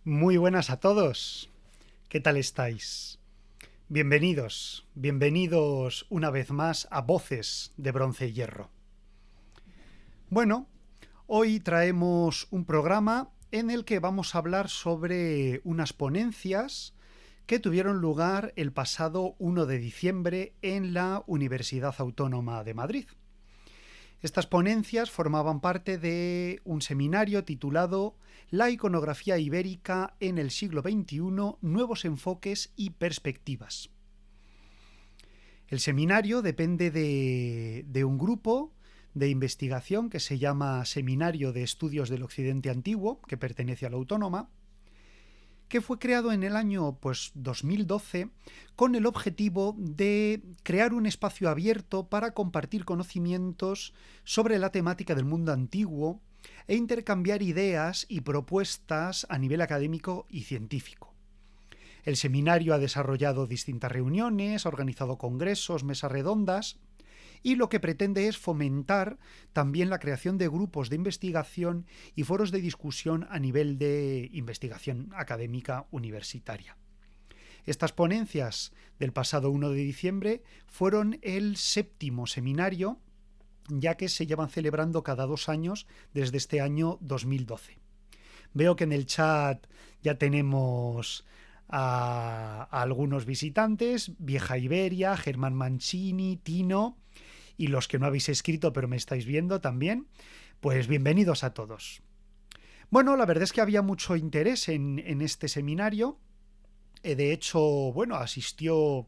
Muy buenas a todos. ¿Qué tal estáis? Bienvenidos una vez más a Voces de Bronce y Hierro. Bueno, hoy traemos un programa en el que vamos a hablar sobre unas ponencias que tuvieron lugar el pasado 1 de diciembre en la Universidad Autónoma de Madrid. Estas ponencias formaban parte de un seminario titulado La iconografía ibérica en el siglo XXI, nuevos enfoques y perspectivas. El seminario depende de un grupo de investigación que se llama Seminario de Estudios del Occidente Antiguo, que pertenece a la Autónoma, que fue creado en el año 2012 con el objetivo de crear un espacio abierto para compartir conocimientos sobre la temática del mundo antiguo e intercambiar ideas y propuestas a nivel académico y científico. El seminario ha desarrollado distintas reuniones, ha organizado congresos, mesas redondas, y lo que pretende es fomentar también la creación de grupos de investigación y foros de discusión a nivel de investigación académica universitaria. Estas ponencias del pasado 1 de diciembre fueron el 7º seminario, ya que se llevan celebrando cada 2 años desde este año 2012. Veo que en el chat ya tenemos a algunos visitantes: Vieja Iberia, Germán Mancini, Tino, y los que no habéis escrito pero me estáis viendo también, pues bienvenidos a todos. Bueno, la verdad es que había mucho interés en este seminario. De hecho, asistió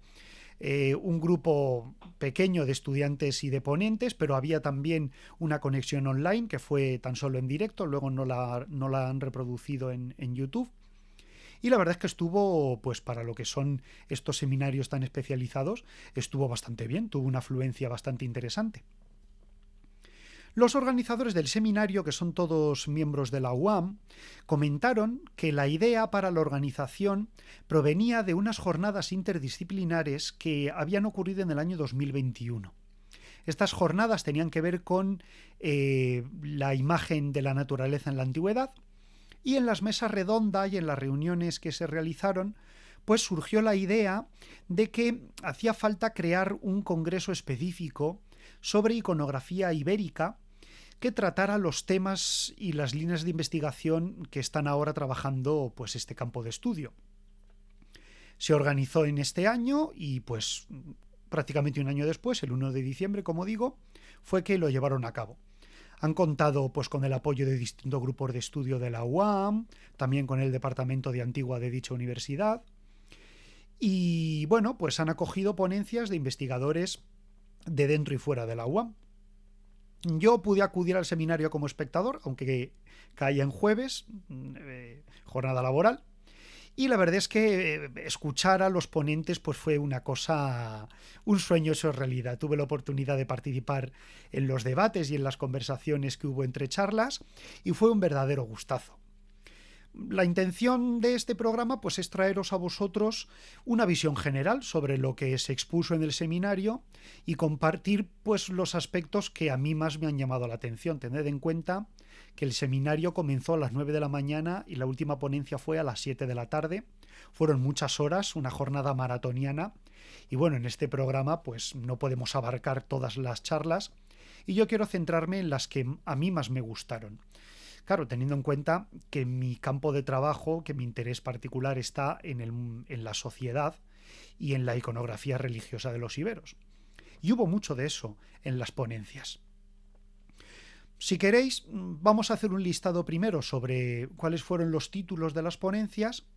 un grupo pequeño de estudiantes y de ponentes, pero había también una conexión online que fue tan solo en directo, luego no la han reproducido en YouTube. Y la verdad es que estuvo, pues para lo que son estos seminarios tan especializados, estuvo bastante bien, tuvo una afluencia bastante interesante. Los organizadores del seminario, que son todos miembros de la UAM, comentaron que la idea para la organización provenía de unas jornadas interdisciplinares que habían ocurrido en el año 2021. Estas jornadas tenían que ver con la imagen de la naturaleza en la antigüedad, y en las mesas redondas y en las reuniones que se realizaron, pues surgió la idea de que hacía falta crear un congreso específico sobre iconografía ibérica que tratara los temas y las líneas de investigación que están ahora trabajando pues este campo de estudio. Se organizó en este año y pues prácticamente un año después, el 1 de diciembre, como digo, fue que lo llevaron a cabo. Han contado pues con el apoyo de distintos grupos de estudio de la UAM, también con el departamento de Antigua de dicha universidad, y bueno, pues han acogido ponencias de investigadores de dentro y fuera de la UAM. Yo pude acudir al seminario como espectador, aunque caía en jueves, jornada laboral, y la verdad es que escuchar a los ponentes pues fue una cosa, un sueño hecho realidad. Tuve la oportunidad de participar en los debates y en las conversaciones que hubo entre charlas y fue un verdadero gustazo. La intención de este programa pues es traeros a vosotros una visión general sobre lo que se expuso en el seminario y compartir pues los aspectos que a mí más me han llamado la atención. Tened en cuenta que el seminario comenzó a las 9 de la mañana y la última ponencia fue a las 7 de la tarde. Fueron muchas horas, una jornada maratoniana, y bueno, en este programa pues no podemos abarcar todas las charlas y yo quiero centrarme en las que a mí más me gustaron. Claro, teniendo en cuenta que mi campo de trabajo, que mi interés particular está en la sociedad y en la iconografía religiosa de los iberos. Y hubo mucho de eso en las ponencias. Si queréis, vamos a hacer un listado primero sobre cuáles fueron los títulos de las ponencias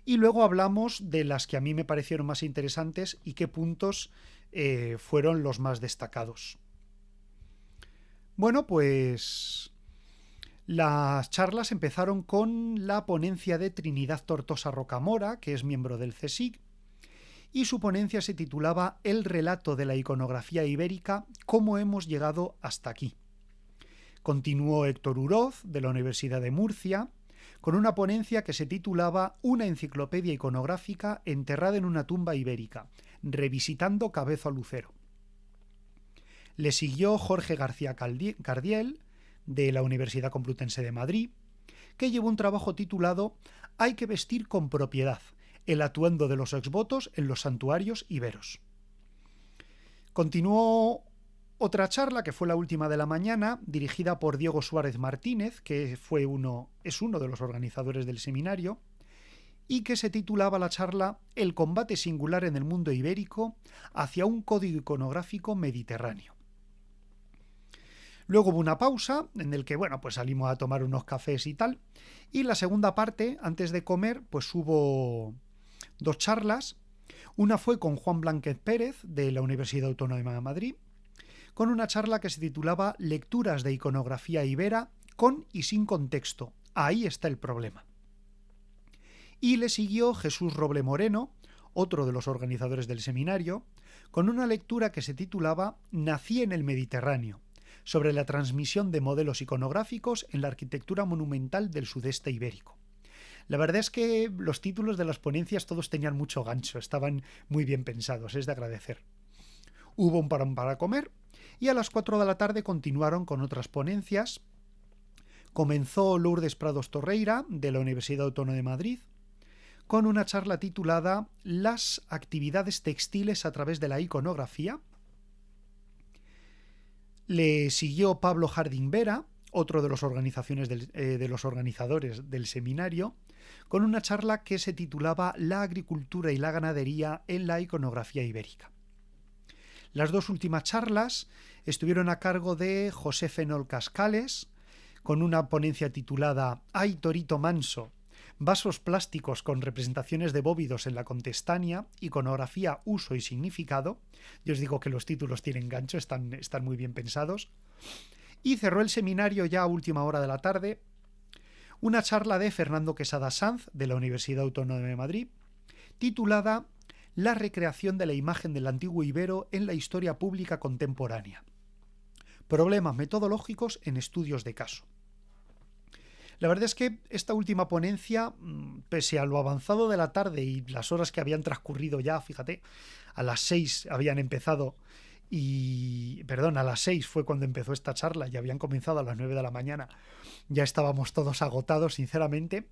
y luego hablamos de las que a mí me parecieron más interesantes y qué puntos fueron los más destacados. Bueno, pues las charlas empezaron con la ponencia de Trinidad Tortosa Rocamora, que es miembro del CSIC, y su ponencia se titulaba El relato de la iconografía ibérica, cómo hemos llegado hasta aquí. Continuó Héctor Uroz, de la Universidad de Murcia, con una ponencia que se titulaba Una enciclopedia iconográfica enterrada en una tumba ibérica, revisitando Cabezo a Lucero. Le siguió Jorge García Cardiel, de la Universidad Complutense de Madrid, que llevó un trabajo titulado Hay que vestir con propiedad, el atuendo de los exvotos en los santuarios iberos. Continuó otra charla, que fue la última de la mañana, dirigida por Diego Suárez Martínez, que es uno de los organizadores del seminario, y que se titulaba la charla El combate singular en el mundo ibérico hacia un código iconográfico mediterráneo. Luego hubo una pausa en el que, pues salimos a tomar unos cafés y tal, y la segunda parte, antes de comer, pues hubo dos charlas. Una fue con Juan Blanquez Pérez, de la Universidad Autónoma de Madrid, con una charla que se titulaba Lecturas de iconografía ibera con y sin contexto. Ahí está el problema. Y le siguió Jesús Roble Moreno, otro de los organizadores del seminario, con una lectura que se titulaba Nací en el Mediterráneo, sobre la transmisión de modelos iconográficos en la arquitectura monumental del sudeste ibérico. La verdad es que los títulos de las ponencias todos tenían mucho gancho, estaban muy bien pensados, es de agradecer. Hubo un parón para comer y a las 4 de la tarde continuaron con otras ponencias. Comenzó Lourdes Prados Torreira, de la Universidad Autónoma de Madrid, con una charla titulada Las actividades textiles a través de la iconografía. Le siguió Pablo Jardín Vera, otro de los organizadores del seminario, con una charla que se titulaba La agricultura y la ganadería en la iconografía ibérica. Las dos últimas charlas estuvieron a cargo de José Fenol Cascales, con una ponencia titulada Ay, torito manso, vasos plásticos con representaciones de bóvidos en la Contestania, iconografía, uso y significado. Yo os digo que los títulos tienen gancho, están muy bien pensados. Y cerró el seminario ya a última hora de la tarde una charla de Fernando Quesada Sanz, de la Universidad Autónoma de Madrid, titulada La recreación de la imagen del antiguo ibero en la historia pública contemporánea. Problemas metodológicos en estudios de caso. La verdad es que esta última ponencia, pese a lo avanzado de la tarde y las horas que habían transcurrido ya, fíjate, a las 6 habían empezado a las 6 fue cuando empezó esta charla y habían comenzado a las 9 de la mañana. Ya estábamos todos agotados, sinceramente.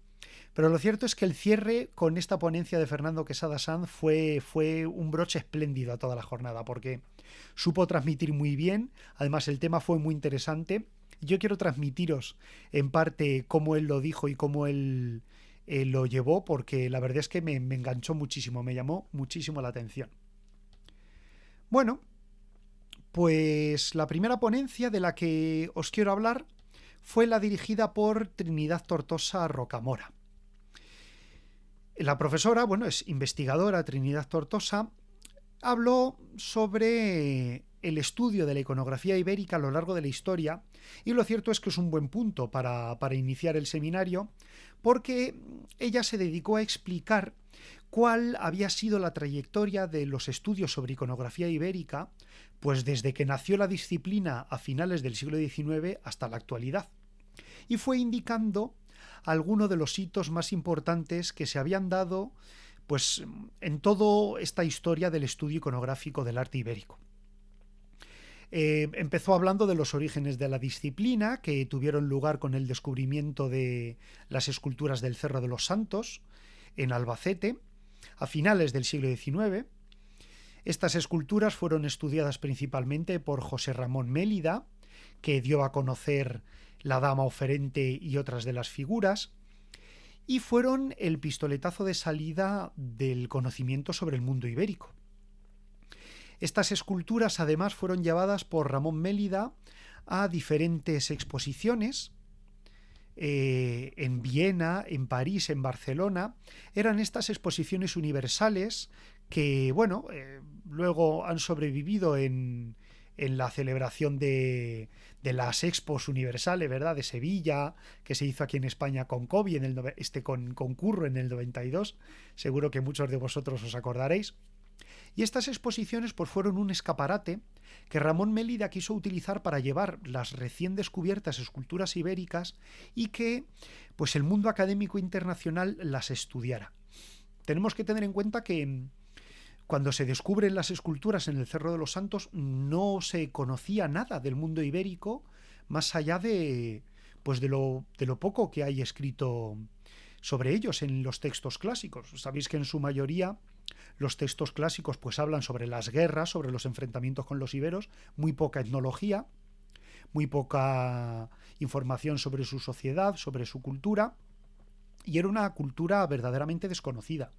Pero lo cierto es que el cierre con esta ponencia de Fernando Quesada Sanz fue un broche espléndido a toda la jornada, porque supo transmitir muy bien. Además, el tema fue muy interesante. Yo quiero transmitiros en parte cómo él lo dijo y cómo él lo llevó, porque la verdad es que me enganchó muchísimo, me llamó muchísimo la atención. Bueno, pues la primera ponencia de la que os quiero hablar fue la dirigida por Trinidad Tortosa Rocamora. La profesora, es investigadora, Trinidad Tortosa, habló sobre el estudio de la iconografía ibérica a lo largo de la historia, y lo cierto es que es un buen punto para iniciar el seminario, porque ella se dedicó a explicar cuál había sido la trayectoria de los estudios sobre iconografía ibérica, pues desde que nació la disciplina a finales del siglo XIX hasta la actualidad, y fue indicando algunos de los hitos más importantes que se habían dado en toda esta historia del estudio iconográfico del arte ibérico. Empezó hablando de los orígenes de la disciplina, que tuvieron lugar con el descubrimiento de las esculturas del Cerro de los Santos en Albacete a finales del siglo XIX. Estas esculturas fueron estudiadas principalmente por José Ramón Mélida, que dio a conocer la Dama Oferente y otras de las figuras, y fueron el pistoletazo de salida del conocimiento sobre el mundo ibérico. Estas esculturas además fueron llevadas por Ramón Mélida a diferentes exposiciones en Viena, en París, en Barcelona. Eran estas exposiciones universales que, luego han sobrevivido en la celebración de las Expos Universales, ¿verdad?, de Sevilla, que se hizo aquí en España con Cobi, con Curro en el 92. Seguro que muchos de vosotros os acordaréis. Y estas exposiciones fueron un escaparate que Ramón Mélida quiso utilizar para llevar las recién descubiertas esculturas ibéricas y que el mundo académico internacional las estudiara. Tenemos que tener en cuenta que cuando se descubren las esculturas en el Cerro de los Santos no se conocía nada del mundo ibérico más allá de pues de lo poco que hay escrito sobre ellos en los textos clásicos. Sabéis que en su mayoría los textos clásicos pues hablan sobre las guerras, sobre los enfrentamientos con los iberos, muy poca etnología, muy poca información sobre su sociedad, sobre su cultura, y era una cultura verdaderamente desconocida.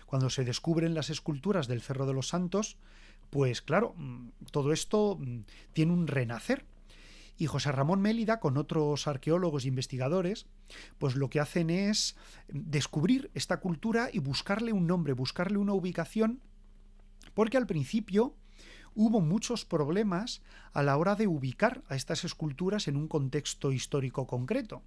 Cuando se descubren las esculturas del Cerro de los Santos, pues claro, todo esto tiene un renacer. Y José Ramón Mélida, con otros arqueólogos e investigadores, pues lo que hacen es descubrir esta cultura y buscarle un nombre, buscarle una ubicación, porque al principio hubo muchos problemas a la hora de ubicar a estas esculturas en un contexto histórico concreto.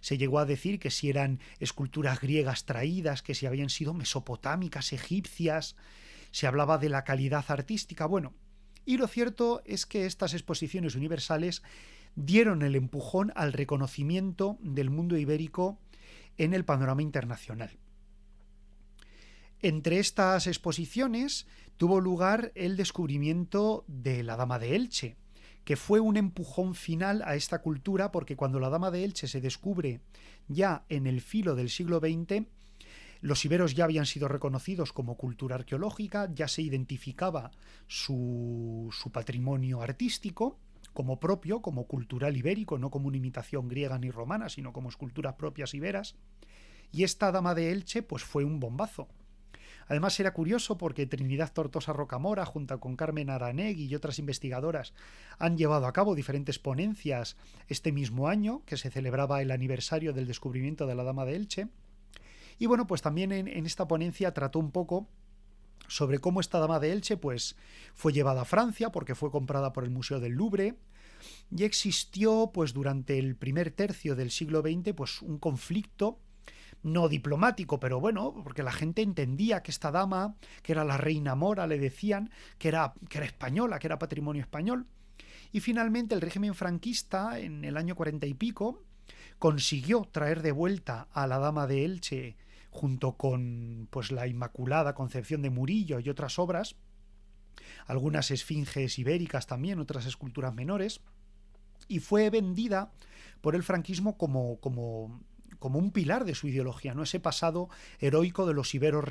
Se llegó a decir que si eran esculturas griegas traídas, que si habían sido mesopotámicas, egipcias, se hablaba de la calidad artística, bueno. Y lo cierto es que estas exposiciones universales dieron el empujón al reconocimiento del mundo ibérico en el panorama internacional. Entre estas exposiciones tuvo lugar el descubrimiento de la Dama de Elche, que fue un empujón final a esta cultura, porque cuando la Dama de Elche se descubre ya en el filo del siglo XX, los iberos ya habían sido reconocidos como cultura arqueológica, ya se identificaba su patrimonio artístico como propio, como cultural ibérico, no como una imitación griega ni romana, sino como esculturas propias iberas, y esta Dama de Elche pues fue un bombazo. Además era curioso porque Trinidad Tortosa Rocamora, junto con Carmen Aranegui y otras investigadoras, han llevado a cabo diferentes ponencias este mismo año, que se celebraba el aniversario del descubrimiento de la Dama de Elche. Y bueno, pues también en esta ponencia trató un poco sobre cómo esta Dama de Elche pues fue llevada a Francia porque fue comprada por el Museo del Louvre y existió pues durante el primer tercio del siglo XX pues un conflicto no diplomático, pero bueno, porque la gente entendía que esta dama, que era la reina mora, le decían que era española, que era patrimonio español. Y finalmente el régimen franquista, en el año 40 y pico, consiguió traer de vuelta a la Dama de Elche junto con pues la Inmaculada Concepción de Murillo y otras obras, algunas esfinges ibéricas también, otras esculturas menores, y fue vendida por el franquismo como un pilar de su ideología, ¿no? Ese pasado heroico de los iberos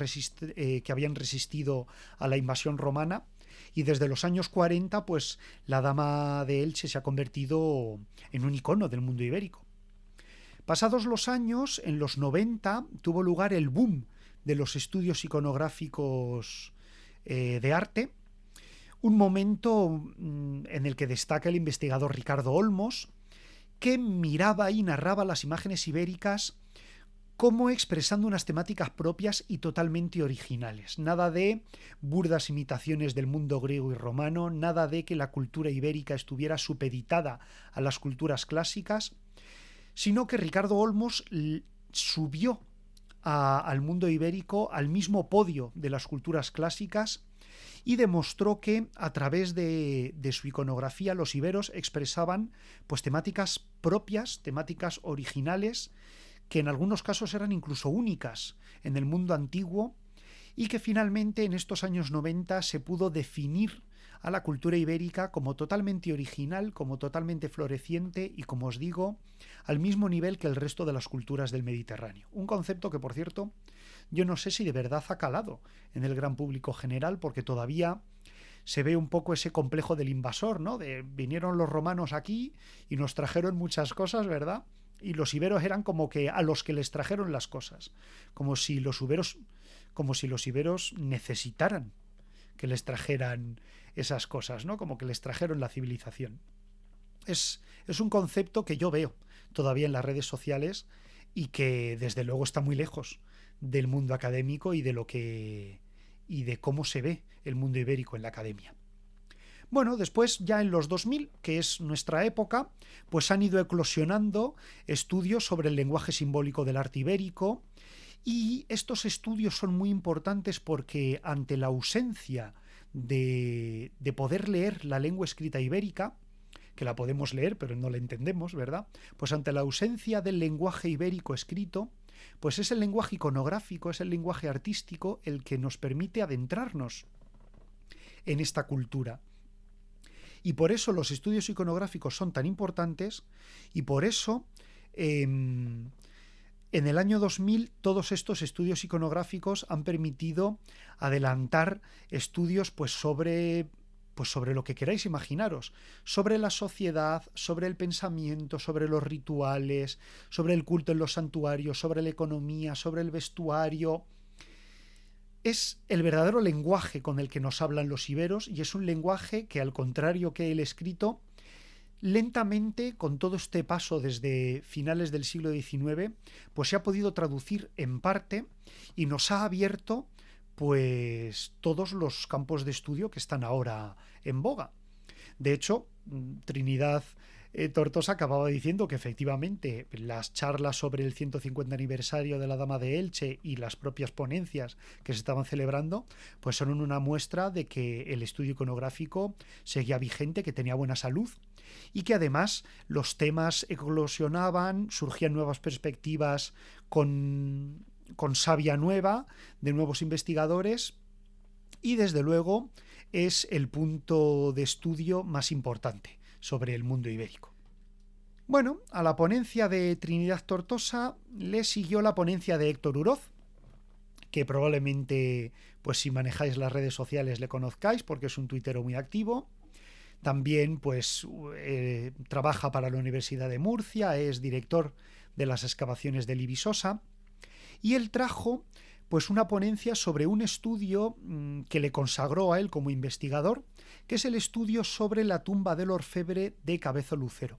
que habían resistido a la invasión romana. Y desde los años 40, pues la Dama de Elche se ha convertido en un icono del mundo ibérico. Pasados los años, en los 90, tuvo lugar el boom de los estudios iconográficos de arte, un momento en el que destaca el investigador Ricardo Olmos, que miraba y narraba las imágenes ibéricas como expresando unas temáticas propias y totalmente originales. Nada de burdas imitaciones del mundo griego y romano, nada de que la cultura ibérica estuviera supeditada a las culturas clásicas, sino que Ricardo Olmos subió al mundo ibérico al mismo podio de las culturas clásicas y demostró que a través de su iconografía los iberos expresaban pues temáticas propias, temáticas originales, que en algunos casos eran incluso únicas en el mundo antiguo y que finalmente en estos años 90 se pudo definir a la cultura ibérica como totalmente original, como totalmente floreciente y, como os digo, al mismo nivel que el resto de las culturas del Mediterráneo. Un concepto que, por cierto, yo no sé si de verdad ha calado en el gran público general, porque todavía se ve un poco ese complejo del invasor, ¿no? Vinieron los romanos aquí y nos trajeron muchas cosas, ¿verdad? Y los iberos eran como que a los que les trajeron las cosas, como si los iberos necesitaran que les trajeran esas cosas, ¿no? Como que les trajeron la civilización. Es un concepto que yo veo todavía en las redes sociales y que desde luego está muy lejos del mundo académico y de cómo se ve el mundo ibérico en la academia. Bueno, después ya en los 2000, que es nuestra época, pues han ido eclosionando estudios sobre el lenguaje simbólico del arte ibérico, y estos estudios son muy importantes porque ante la ausencia de poder leer la lengua escrita ibérica, que la podemos leer pero no la entendemos, ¿verdad? Pues ante la ausencia del lenguaje ibérico escrito, pues es el lenguaje iconográfico, es el lenguaje artístico el que nos permite adentrarnos en esta cultura. Y por eso los estudios iconográficos son tan importantes y por eso En el año 2000 todos estos estudios iconográficos han permitido adelantar estudios sobre lo que queráis imaginaros, sobre la sociedad, sobre el pensamiento, sobre los rituales, sobre el culto en los santuarios, sobre la economía, sobre el vestuario. Es el verdadero lenguaje con el que nos hablan los iberos, y es un lenguaje que, al contrario que el escrito, lentamente, con todo este paso desde finales del siglo XIX, pues se ha podido traducir en parte y nos ha abierto pues todos los campos de estudio que están ahora en boga. De hecho, Trinidad Tortosa acababa diciendo que efectivamente las charlas sobre el 150 aniversario de la Dama de Elche y las propias ponencias que se estaban celebrando pues son una muestra de que el estudio iconográfico seguía vigente, que tenía buena salud, y que además los temas eclosionaban, surgían nuevas perspectivas con savia nueva de nuevos investigadores, y desde luego es el punto de estudio más importante sobre el mundo ibérico. Bueno, a la ponencia de Trinidad Tortosa le siguió la ponencia de Héctor Uroz, que probablemente, pues si manejáis las redes sociales, le conozcáis porque es un tuitero muy activo. También pues trabaja para la Universidad de Murcia, es director de las excavaciones de Libisosa, y él trajo pues una ponencia sobre un estudio que le consagró a él como investigador, que es el estudio sobre la tumba del orfebre de Cabezo Lucero.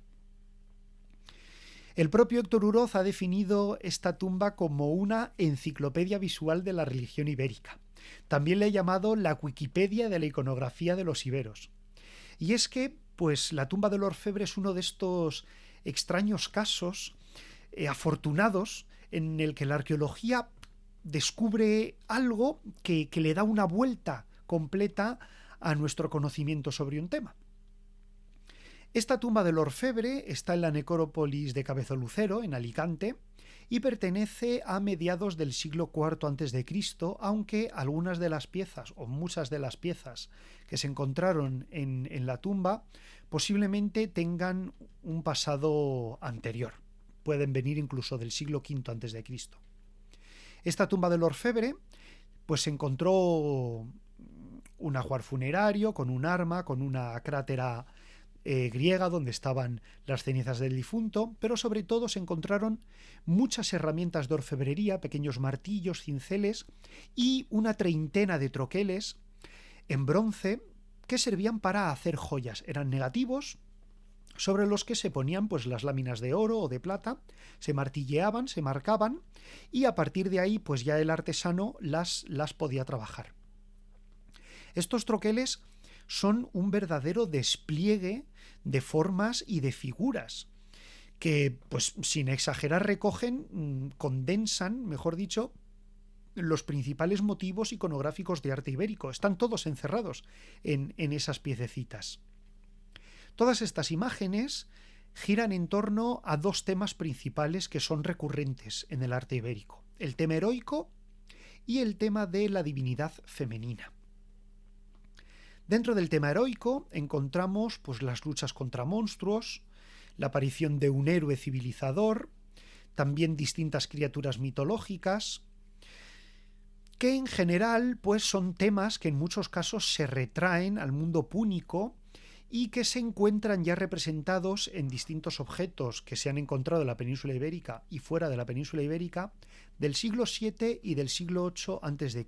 El propio Héctor Uroz ha definido esta tumba como una enciclopedia visual de la religión ibérica. También le ha llamado la Wikipedia de la iconografía de los iberos. Y es que, pues, la tumba del orfebre es uno de estos extraños casos afortunados en el que la arqueología descubre algo que le da una vuelta completa a nuestro conocimiento sobre un tema. Esta tumba del orfebre está en la necrópolis de Cabezo Lucero, en Alicante, y pertenece a mediados del siglo IV a.C., aunque algunas de las piezas, o muchas de las piezas que se encontraron en la tumba, posiblemente tengan un pasado anterior. Pueden venir incluso del siglo V a.C. Esta tumba del orfebre, pues se encontró un ajuar funerario con un arma, con una crátera griega donde estaban las cenizas del difunto, pero sobre todo se encontraron muchas herramientas de orfebrería, pequeños martillos, cinceles y una treintena de troqueles en bronce que servían para hacer joyas. Eran negativos sobre los que se ponían pues las láminas de oro o de plata, se martilleaban, se marcaban, y a partir de ahí pues ya el artesano las podía trabajar. Estos troqueles son un verdadero despliegue de formas y de figuras que, pues sin exagerar, recogen, condensan, mejor dicho, los principales motivos iconográficos de arte ibérico. Están todos encerrados en esas piececitas. Todas estas imágenes giran en torno a dos temas principales que son recurrentes en el arte ibérico: el tema heroico y el tema de la divinidad femenina. Dentro del tema heroico encontramos pues las luchas contra monstruos, la aparición de un héroe civilizador, también distintas criaturas mitológicas, que en general pues son temas que en muchos casos se retraen al mundo púnico y que se encuentran ya representados en distintos objetos que se han encontrado en la península ibérica y fuera de la península ibérica del siglo VII y del siglo VIII a.C.,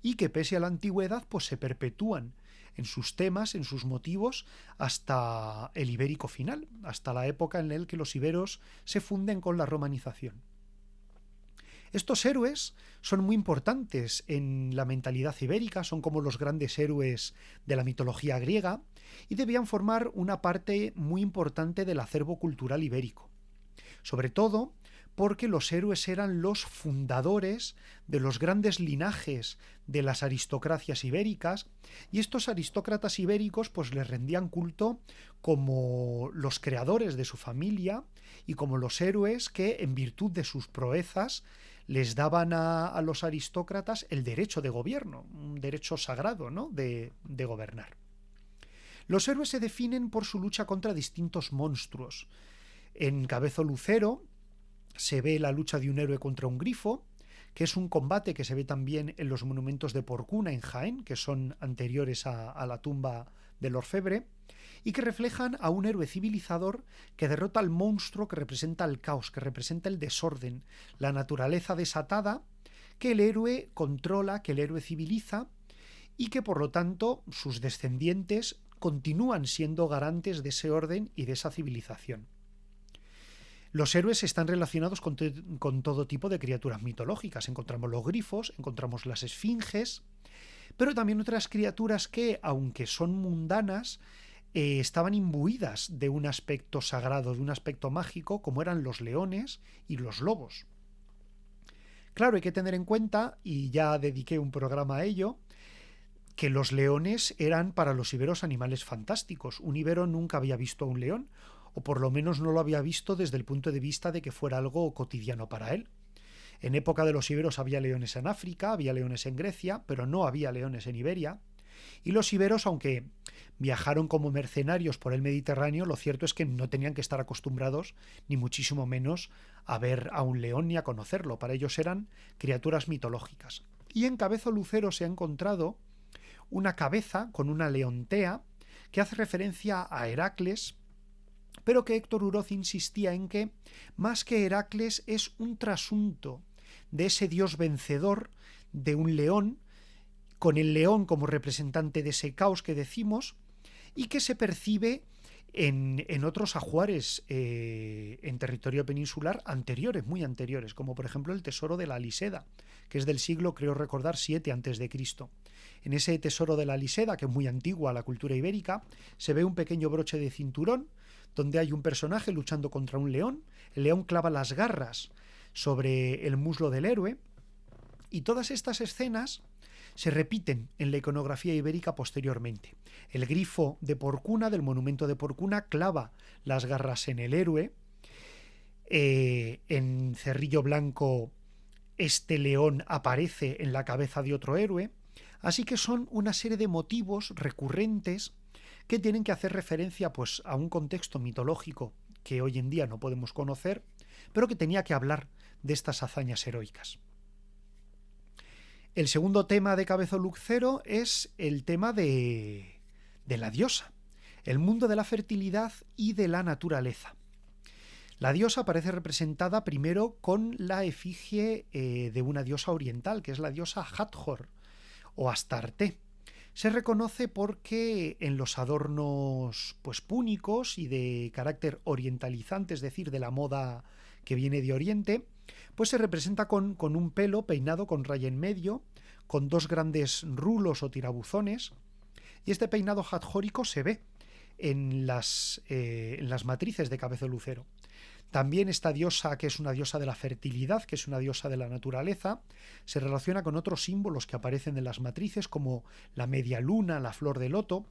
y que pese a la antigüedad pues se perpetúan en sus temas, en sus motivos, hasta el ibérico final, hasta la época en la que los iberos se funden con la romanización. Estos héroes son muy importantes en la mentalidad ibérica, son como los grandes héroes de la mitología griega y debían formar una parte muy importante del acervo cultural ibérico. Sobre todo porque los héroes eran los fundadores de los grandes linajes de las aristocracias ibéricas, y estos aristócratas ibéricos pues les rendían culto como los creadores de su familia y como los héroes que, en virtud de sus proezas, les daban a los aristócratas el derecho de gobierno, un derecho sagrado, ¿no?, de gobernar. Los héroes se definen por su lucha contra distintos monstruos. En Cabezo Lucero se ve la lucha de un héroe contra un grifo, que es un combate que se ve también en los monumentos de Porcuna en Jaén, que son anteriores a la tumba del orfebre, y que reflejan a un héroe civilizador que derrota al monstruo que representa el caos, que representa el desorden, la naturaleza desatada, que el héroe controla, que el héroe civiliza, y que por lo tanto sus descendientes continúan siendo garantes de ese orden y de esa civilización. Los héroes están relacionados con todo tipo de criaturas mitológicas. Encontramos los grifos, encontramos las esfinges, pero también otras criaturas que, aunque son mundanas, estaban imbuidas de un aspecto sagrado, de un aspecto mágico, como eran los leones y los lobos. Claro, hay que tener en cuenta, y ya dediqué un programa a ello, que los leones eran para los iberos animales fantásticos. Un ibero nunca había visto a un león, o por lo menos no lo había visto desde el punto de vista de que fuera algo cotidiano para él. En época de los iberos había leones en África, había leones en Grecia, pero no había leones en Iberia. Y los iberos, aunque viajaron como mercenarios por el Mediterráneo, lo cierto es que no tenían que estar acostumbrados, ni muchísimo menos, a ver a un león ni a conocerlo. Para ellos eran criaturas mitológicas. Y en Cabezo Lucero se ha encontrado una cabeza con una leontea que hace referencia a Heracles, pero que Héctor Uroz insistía en que, más que Heracles, es un trasunto de ese dios vencedor de un león, con el león como representante de ese caos que decimos, y que se percibe en otros ajuares en territorio peninsular anteriores, muy anteriores, como por ejemplo el tesoro de la Liseda, que es del siglo, creo recordar, 7 a.C. En ese tesoro de la Liseda, que es muy antigua a la cultura ibérica, se ve un pequeño broche de cinturón donde hay un personaje luchando contra un león. El león clava las garras sobre el muslo del héroe, y todas estas escenas se repiten en la iconografía ibérica posteriormente. El grifo de Porcuna, del monumento de Porcuna, clava las garras en el héroe. En Cerrillo Blanco, este león aparece en la cabeza de otro héroe. Así que son una serie de motivos recurrentes que tienen que hacer referencia pues, a un contexto mitológico que hoy en día no podemos conocer, pero que tenía que hablar de estas hazañas heroicas. El segundo tema de Cabezo Lucero es el tema de la diosa, el mundo de la fertilidad y de la naturaleza. La diosa aparece representada primero con la efigie de una diosa oriental, que es la diosa Hathor o Astarte. Se reconoce porque en los adornos pues, púnicos y de carácter orientalizante, es decir, de la moda que viene de Oriente, pues se representa con un pelo peinado con raya en medio, con dos grandes rulos o tirabuzones, y este peinado hatjórico se ve en las matrices de Cabezo Lucero. También esta diosa, que es una diosa de la fertilidad, que es una diosa de la naturaleza, se relaciona con otros símbolos que aparecen en las matrices, como la media luna, la flor de loto,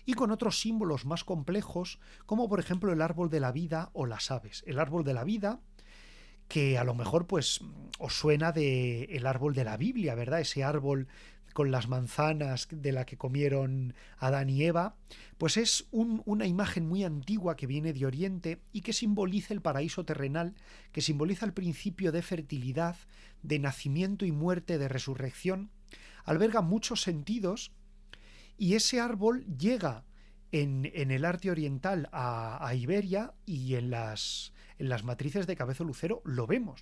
y con otros símbolos más complejos, como por ejemplo el árbol de la vida o las aves. El árbol de la vida, que a lo mejor pues os suena de el árbol de la Biblia, ¿verdad? Ese árbol con las manzanas de la que comieron Adán y Eva, pues es una imagen muy antigua que viene de Oriente y que simboliza el paraíso terrenal, que simboliza el principio de fertilidad, de nacimiento y muerte, de resurrección. Alberga muchos sentidos, y ese árbol llega en el arte oriental a Iberia, y en las matrices de Cabezo Lucero lo vemos.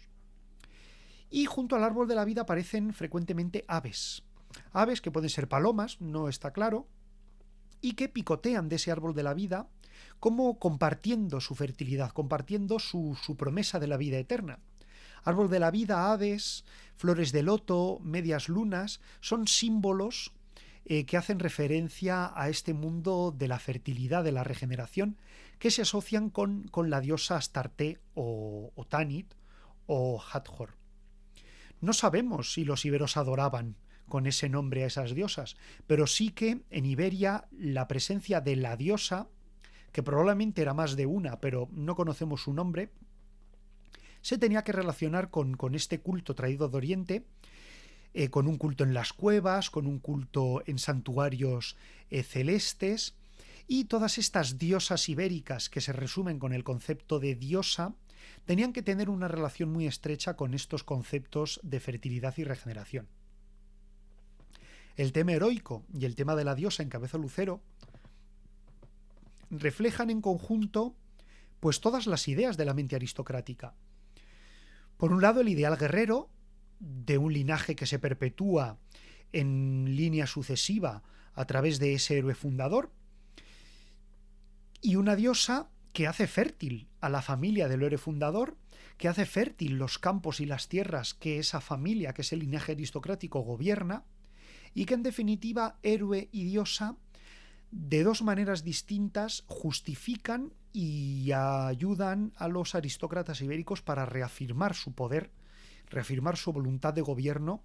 Y junto al árbol de la vida aparecen frecuentemente aves. Aves que pueden ser palomas, no está claro, y que picotean de ese árbol de la vida como compartiendo su fertilidad, compartiendo su promesa de la vida eterna. Árbol de la vida, aves, flores de loto, medias lunas, son símbolos que hacen referencia a este mundo de la fertilidad, de la regeneración, que se asocian con la diosa Astarte o Tanit o Hathor. No sabemos si los iberos adoraban con ese nombre a esas diosas, pero sí que en Iberia la presencia de la diosa, que probablemente era más de una, pero no conocemos su nombre, se tenía que relacionar con este culto traído de Oriente, con un culto en las cuevas, con un culto en santuarios celestes, Y todas estas diosas ibéricas que se resumen con el concepto de diosa tenían que tener una relación muy estrecha con estos conceptos de fertilidad y regeneración. El tema heroico y el tema de la diosa en cabeza lucero reflejan en conjunto pues todas las ideas de la mente aristocrática. Por un lado, el ideal guerrero de un linaje que se perpetúa en línea sucesiva a través de ese héroe fundador, y una diosa que hace fértil a la familia del héroe fundador, que hace fértil los campos y las tierras que esa familia, que ese linaje aristocrático gobierna, y que en definitiva héroe y diosa de dos maneras distintas justifican y ayudan a los aristócratas ibéricos para reafirmar su poder, reafirmar su voluntad de gobierno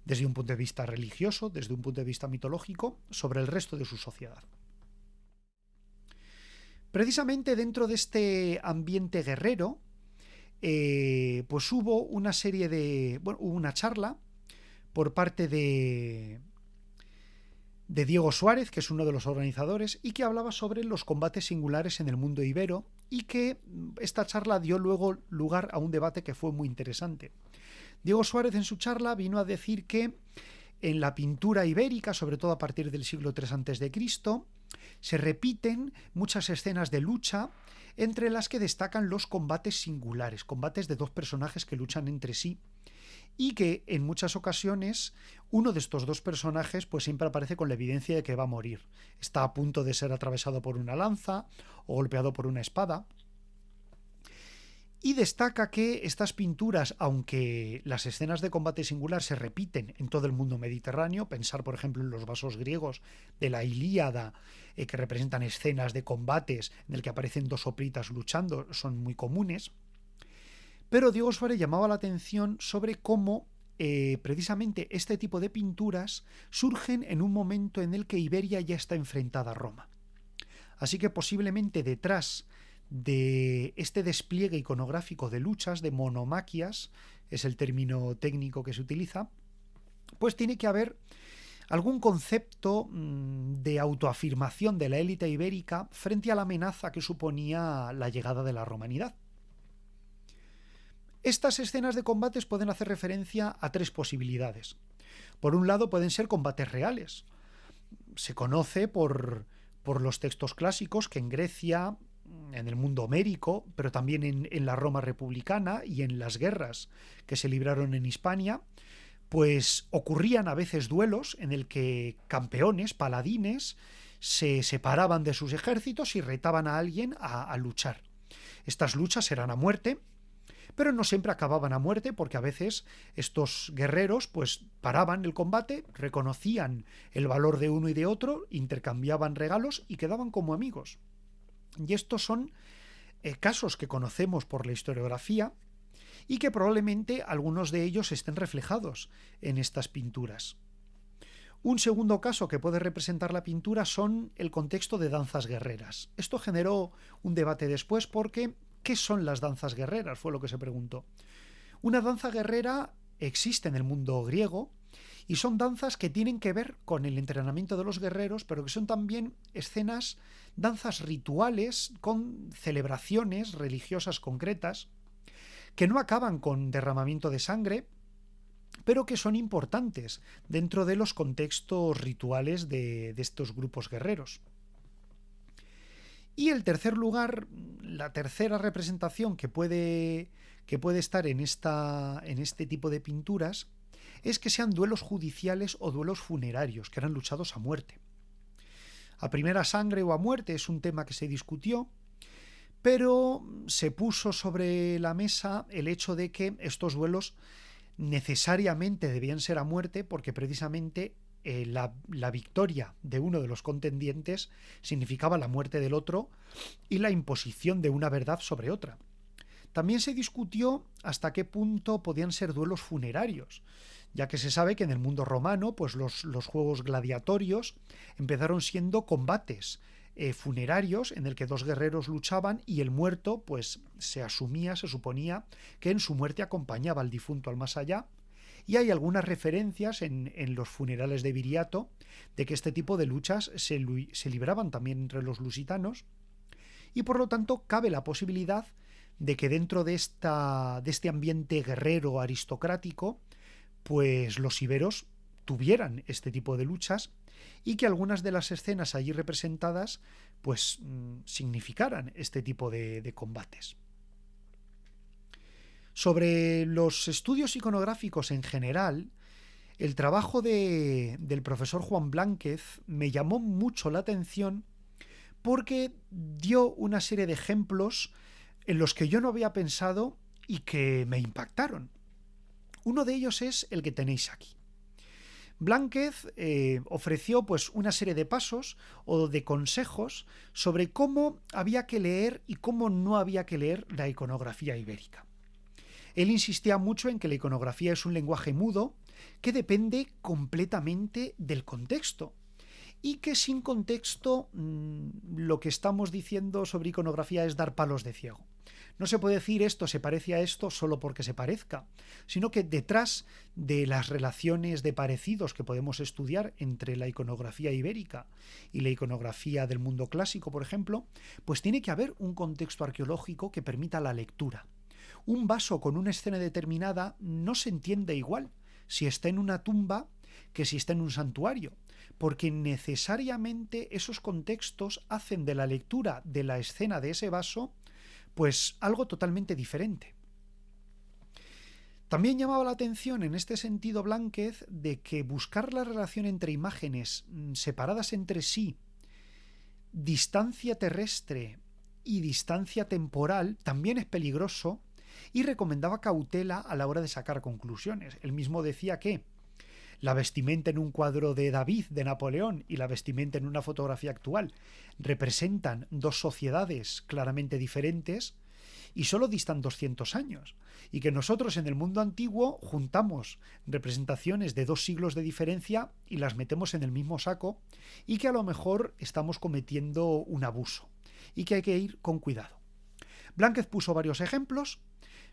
desde un punto de vista religioso, desde un punto de vista mitológico, sobre el resto de su sociedad. Precisamente dentro de este ambiente guerrero, pues hubo una serie de... Bueno, hubo una charla por parte de Diego Suárez, que es uno de los organizadores, y que hablaba sobre los combates singulares en el mundo ibero, y que esta charla dio luego lugar a un debate que fue muy interesante. Diego Suárez en su charla vino a decir que en la pintura ibérica, sobre todo a partir del siglo III a.C., se repiten muchas escenas de lucha, entre las que destacan los combates singulares, combates de dos personajes que luchan entre sí, y que en muchas ocasiones uno de estos dos personajes pues siempre aparece con la evidencia de que va a morir. Está a punto de ser atravesado por una lanza o golpeado por una espada. Y destaca que estas pinturas, aunque las escenas de combate singular se repiten en todo el mundo mediterráneo, pensar por ejemplo en los vasos griegos de la Ilíada, que representan escenas de combates en el que aparecen dos hoplitas luchando, son muy comunes, pero Diego Suárez llamaba la atención sobre cómo precisamente este tipo de pinturas surgen en un momento en el que Iberia ya está enfrentada a Roma. Así que posiblemente detrás de este despliegue iconográfico de luchas, de monomaquias, es el término técnico que se utiliza, pues tiene que haber algún concepto de autoafirmación de la élite ibérica frente a la amenaza que suponía la llegada de la romanidad. Estas escenas de combates pueden hacer referencia a tres posibilidades. Por un lado, pueden ser combates reales. Se conoce por los textos clásicos que en Grecia, en el mundo homérico, pero también en la Roma republicana y en las guerras que se libraron en Hispania, pues ocurrían a veces duelos en el que campeones, paladines, se separaban de sus ejércitos y retaban a alguien a luchar. Estas luchas eran a muerte, pero no siempre acababan a muerte, porque a veces estos guerreros pues paraban el combate, reconocían el valor de uno y de otro, intercambiaban regalos y quedaban como amigos. Y estos son casos que conocemos por la historiografía y que probablemente algunos de ellos estén reflejados en estas pinturas. Un segundo caso que puede representar la pintura son el contexto de danzas guerreras. Esto generó un debate después porque ¿qué son las danzas guerreras? Fue lo que se preguntó. Una danza guerrera existe en el mundo griego y son danzas que tienen que ver con el entrenamiento de los guerreros, pero que son también escenas, danzas rituales con celebraciones religiosas concretas, que no acaban con derramamiento de sangre, pero que son importantes dentro de los contextos rituales de estos grupos guerreros. Y el tercer lugar, la tercera representación que puede estar en este tipo de pinturas, es que sean duelos judiciales o duelos funerarios, que eran luchados a muerte. A primera sangre o a muerte es un tema que se discutió, pero se puso sobre la mesa el hecho de que estos duelos necesariamente debían ser a muerte, porque precisamente la victoria de uno de los contendientes significaba la muerte del otro y la imposición de una verdad sobre otra. También se discutió hasta qué punto podían ser duelos funerarios, ya que se sabe que en el mundo romano pues los juegos gladiatorios empezaron siendo combates funerarios en el que dos guerreros luchaban y el muerto pues se suponía que en su muerte acompañaba al difunto al más allá, Y hay algunas referencias en los funerales de Viriato de que este tipo de luchas se libraban también entre los lusitanos, y por lo tanto cabe la posibilidad de que dentro de este ambiente guerrero aristocrático, pues los iberos tuvieran este tipo de luchas y que algunas de las escenas allí representadas pues significaran este tipo de combates. Sobre los estudios iconográficos en general, el trabajo del profesor Juan Blánquez me llamó mucho la atención porque dio una serie de ejemplos en los que yo no había pensado y que me impactaron. Uno de ellos es el que tenéis aquí. Blánquez ofreció pues una serie de pasos o de consejos sobre cómo había que leer y cómo no había que leer la iconografía ibérica. Él insistía mucho en que la iconografía es un lenguaje mudo que depende completamente del contexto y que sin contexto lo que estamos diciendo sobre iconografía es dar palos de ciego. No se puede decir esto se parece a esto solo porque se parezca, sino que detrás de las relaciones de parecidos que podemos estudiar entre la iconografía ibérica y la iconografía del mundo clásico, por ejemplo, pues tiene que haber un contexto arqueológico que permita la lectura. Un vaso con una escena determinada no se entiende igual si está en una tumba que si está en un santuario, porque necesariamente esos contextos hacen de la lectura de la escena de ese vaso pues algo totalmente diferente. También llamaba la atención en este sentido Blánquez de que buscar la relación entre imágenes separadas entre sí, distancia terrestre y distancia temporal, también es peligroso y recomendaba cautela a la hora de sacar conclusiones. Él mismo decía que la vestimenta en un cuadro de David de Napoleón y la vestimenta en una fotografía actual representan dos sociedades claramente diferentes y solo distan 200 años, y que nosotros en el mundo antiguo juntamos representaciones de 2 siglos de diferencia y las metemos en el mismo saco, y que a lo mejor estamos cometiendo un abuso y que hay que ir con cuidado. Blánquez puso varios ejemplos,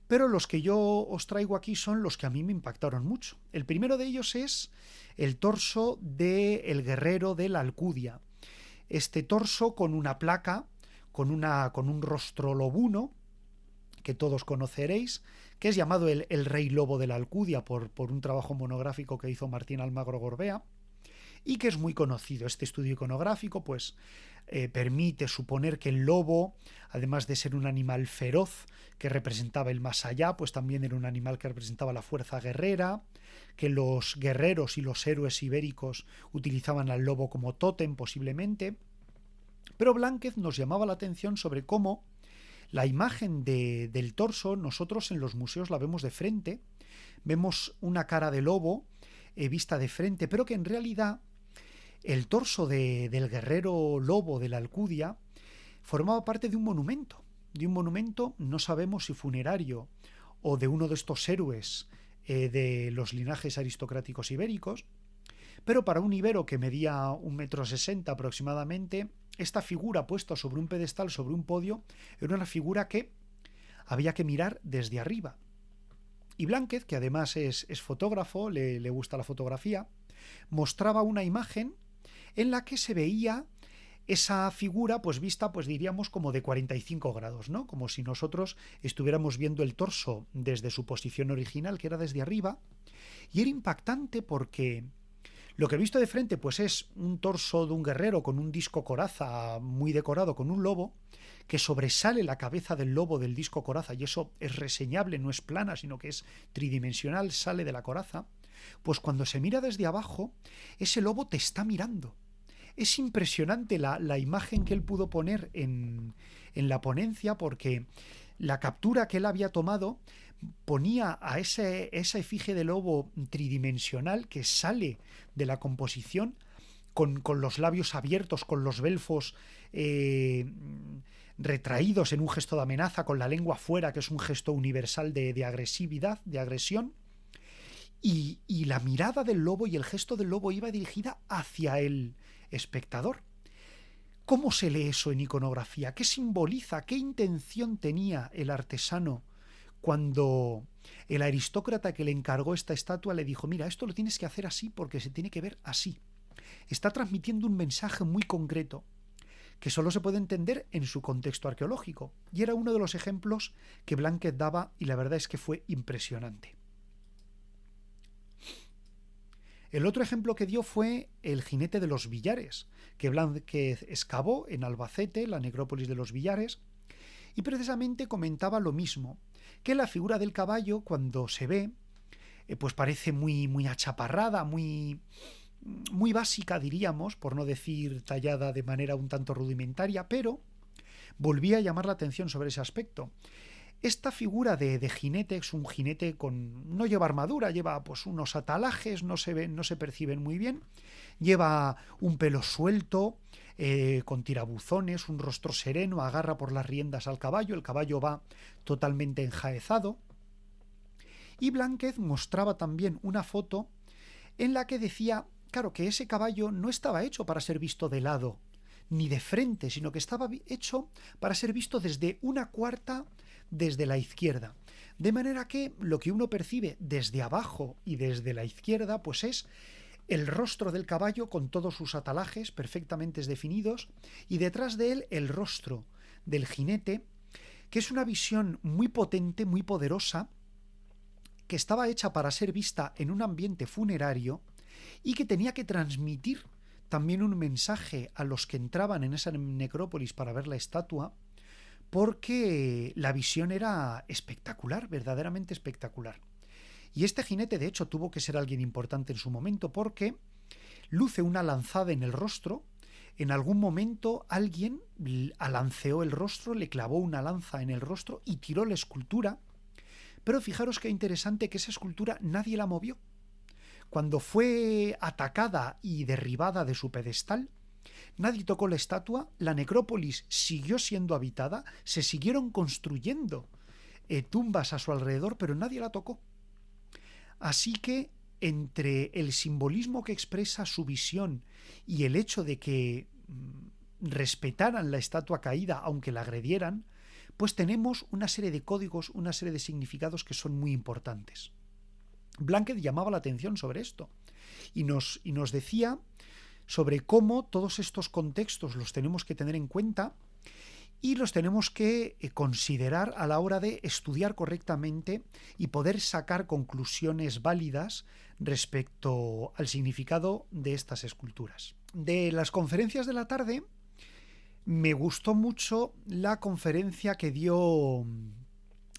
pero los que yo os traigo aquí son los que a mí me impactaron mucho. El primero de ellos es el torso del guerrero de la Alcudia. Este torso con una placa, con un rostro lobuno, que todos conoceréis, que es llamado el Rey Lobo de la Alcudia por un trabajo monográfico que hizo Martín Almagro Gorbea, y que es muy conocido. Este estudio iconográfico pues permite suponer que el lobo, además de ser un animal feroz que representaba el más allá, pues también era un animal que representaba la fuerza guerrera, que los guerreros y los héroes ibéricos utilizaban al lobo como tótem posiblemente. Pero Blánquez nos llamaba la atención sobre cómo la imagen del torso nosotros en los museos la vemos de frente, vemos una cara de lobo vista de frente, pero que en realidad el torso del guerrero lobo de la Alcudia formaba parte de un monumento, no sabemos si funerario o de uno de estos héroes de los linajes aristocráticos ibéricos, pero para un ibero que medía 1,60 m aproximadamente, esta figura puesta sobre un pedestal, sobre un podio, era una figura que había que mirar desde arriba. Y Blánquez, que además es fotógrafo, le gusta la fotografía, mostraba una imagen en la que se veía esa figura pues vista, pues diríamos como de 45 grados, ¿no? Como si nosotros estuviéramos viendo el torso desde su posición original, que era desde arriba, y era impactante porque lo que he visto de frente pues es un torso de un guerrero con un disco coraza muy decorado con un lobo, que sobresale la cabeza del lobo del disco coraza, y eso es reseñable, no es plana, sino que es tridimensional, sale de la coraza. Pues cuando se mira desde abajo, ese lobo te está mirando. Es impresionante la imagen que él pudo poner en la ponencia, porque la captura que él había tomado ponía a esa efigie de lobo tridimensional que sale de la composición con los labios abiertos, con los belfos retraídos en un gesto de amenaza, con la lengua fuera, que es un gesto universal de agresividad, de agresión. Y la mirada del lobo y el gesto del lobo iba dirigida hacia el espectador. ¿Cómo se lee eso en iconografía? ¿Qué simboliza? ¿Qué intención tenía el artesano cuando el aristócrata que le encargó esta estatua le dijo: mira, esto lo tienes que hacer así porque se tiene que ver así. Está transmitiendo un mensaje muy concreto que solo se puede entender en su contexto arqueológico. Y era uno de los ejemplos que Blanquet daba, y la verdad es que fue impresionante. El otro ejemplo que dio fue el jinete de los Villares, que Blanquet excavó en Albacete, la necrópolis de los Villares, y precisamente comentaba lo mismo, que la figura del caballo, cuando se ve, pues parece muy achaparrada, muy básica, diríamos, por no decir tallada de manera un tanto rudimentaria, pero volvía a llamar la atención sobre ese aspecto. Esta figura de jinete es un jinete no lleva armadura, lleva pues unos atalajes, no se perciben muy bien, lleva un pelo suelto, con tirabuzones, un rostro sereno, agarra por las riendas al caballo, el caballo va totalmente enjaezado. Y Blanquet mostraba también una foto en la que decía, claro, que ese caballo no estaba hecho para ser visto de lado ni de frente, sino que estaba hecho para ser visto desde una cuarta desde la izquierda. De manera que lo que uno percibe desde abajo y desde la izquierda, pues es el rostro del caballo con todos sus atalajes perfectamente definidos, y detrás de él el rostro del jinete, que es una visión muy potente, muy poderosa, que estaba hecha para ser vista en un ambiente funerario y que tenía que transmitir también un mensaje a los que entraban en esa necrópolis para ver la estatua, porque la visión era espectacular, verdaderamente espectacular. Y este jinete, de hecho, tuvo que ser alguien importante en su momento, porque luce una lanzada en el rostro. En algún momento alguien alanceó el rostro, le clavó una lanza en el rostro y tiró la escultura. Pero fijaros qué interesante, que esa escultura nadie la movió. Cuando fue atacada y derribada de su pedestal, nadie tocó la estatua, la necrópolis siguió siendo habitada, se siguieron construyendo tumbas a su alrededor, pero nadie la tocó. Así que entre el simbolismo que expresa su visión y el hecho de que respetaran la estatua caída aunque la agredieran, pues tenemos una serie de códigos, una serie de significados que son muy importantes. Blanquet llamaba la atención sobre esto y nos decía sobre cómo todos estos contextos los tenemos que tener en cuenta y los tenemos que considerar a la hora de estudiar correctamente y poder sacar conclusiones válidas respecto al significado de estas esculturas. De las conferencias de la tarde, me gustó mucho la conferencia que dio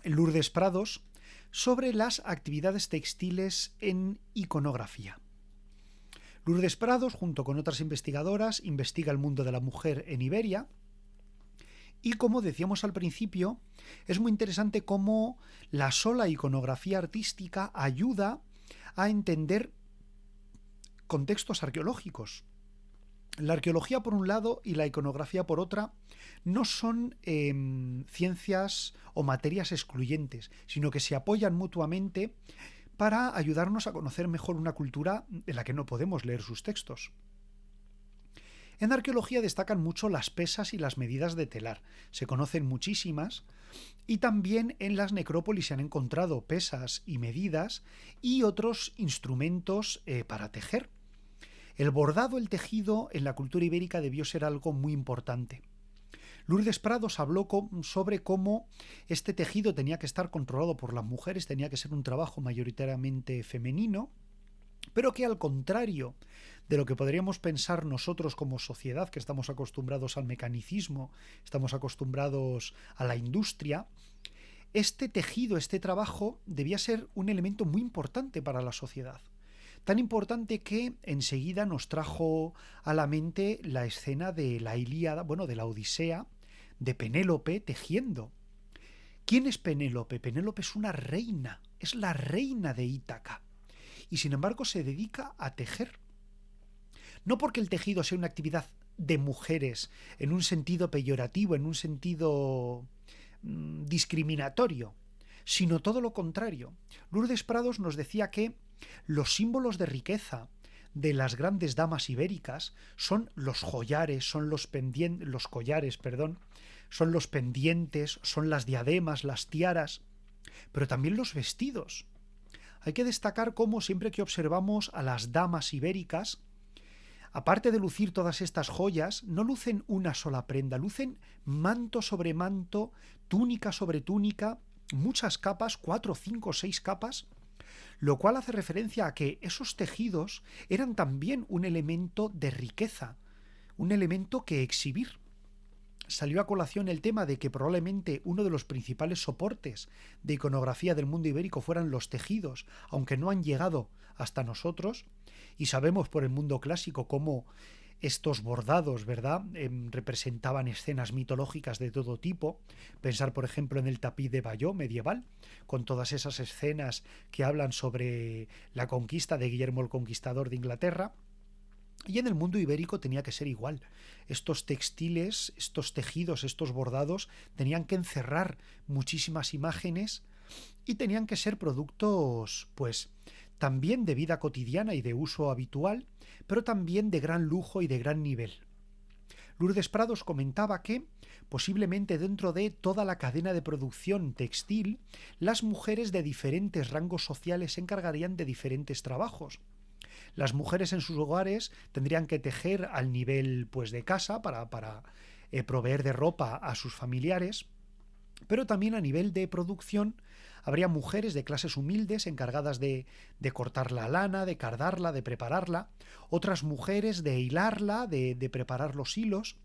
Lourdes Prados sobre las actividades textiles en iconografía. Lourdes Prados, junto con otras investigadoras, investiga el mundo de la mujer en Iberia. Y como decíamos al principio, es muy interesante cómo la sola iconografía artística ayuda a entender contextos arqueológicos. La arqueología por un lado y la iconografía por otra no son ciencias o materias excluyentes, sino que se apoyan mutuamente para ayudarnos a conocer mejor una cultura de la que no podemos leer sus textos. En arqueología destacan mucho las pesas y las medidas de telar. Se conocen muchísimas y también en las necrópolis se han encontrado pesas y medidas y otros instrumentos para tejer. El bordado, el tejido en la cultura ibérica debió ser algo muy importante. Lourdes Prados habló sobre cómo este tejido tenía que estar controlado por las mujeres, tenía que ser un trabajo mayoritariamente femenino, pero que al contrario de lo que podríamos pensar nosotros como sociedad, que estamos acostumbrados al mecanicismo, estamos acostumbrados a la industria, este tejido, este trabajo debía ser un elemento muy importante para la sociedad. Tan importante que enseguida nos trajo a la mente la escena de la Ilíada, de la Odisea, de Penélope tejiendo. ¿Quién es Penélope? Penélope es una reina, es la reina de Ítaca. Y sin embargo se dedica a tejer. No porque el tejido sea una actividad de mujeres en un sentido peyorativo, en un sentido discriminatorio, sino todo lo contrario. Lourdes Prados nos decía que los símbolos de riqueza de las grandes damas ibéricas son los collares, son los pendientes, son las diademas, las tiaras. pero también los vestidos. Hay que destacar cómo siempre que observamos a las damas ibéricas, aparte de lucir todas estas joyas, no lucen una sola prenda, lucen manto sobre manto, túnica sobre túnica, muchas capas, 4, 5, 6 capas, lo cual hace referencia a que esos tejidos eran también un elemento de riqueza, un elemento que exhibir. Salió a colación el tema de que probablemente uno de los principales soportes de iconografía del mundo ibérico fueran los tejidos, aunque no han llegado hasta nosotros, y sabemos por el mundo clásico cómo estos bordados, ¿verdad?, representaban escenas mitológicas de todo tipo. Pensar, por ejemplo, en el tapiz de Bayeux medieval, con todas esas escenas que hablan sobre la conquista de Guillermo el Conquistador de Inglaterra. Y en el mundo ibérico tenía que ser igual. Estos textiles, estos tejidos, estos bordados tenían que encerrar muchísimas imágenes y tenían que ser productos, pues, también de vida cotidiana y de uso habitual, pero también de gran lujo y de gran nivel. Lourdes Prados comentaba que, posiblemente dentro de toda la cadena de producción textil, las mujeres de diferentes rangos sociales se encargarían de diferentes trabajos. Las mujeres en sus hogares tendrían que tejer al nivel, pues, de casa para proveer de ropa a sus familiares, pero también a nivel de producción habría mujeres de clases humildes encargadas de cortar la lana, de cardarla, de prepararla, otras mujeres de hilarla, de preparar los hilos,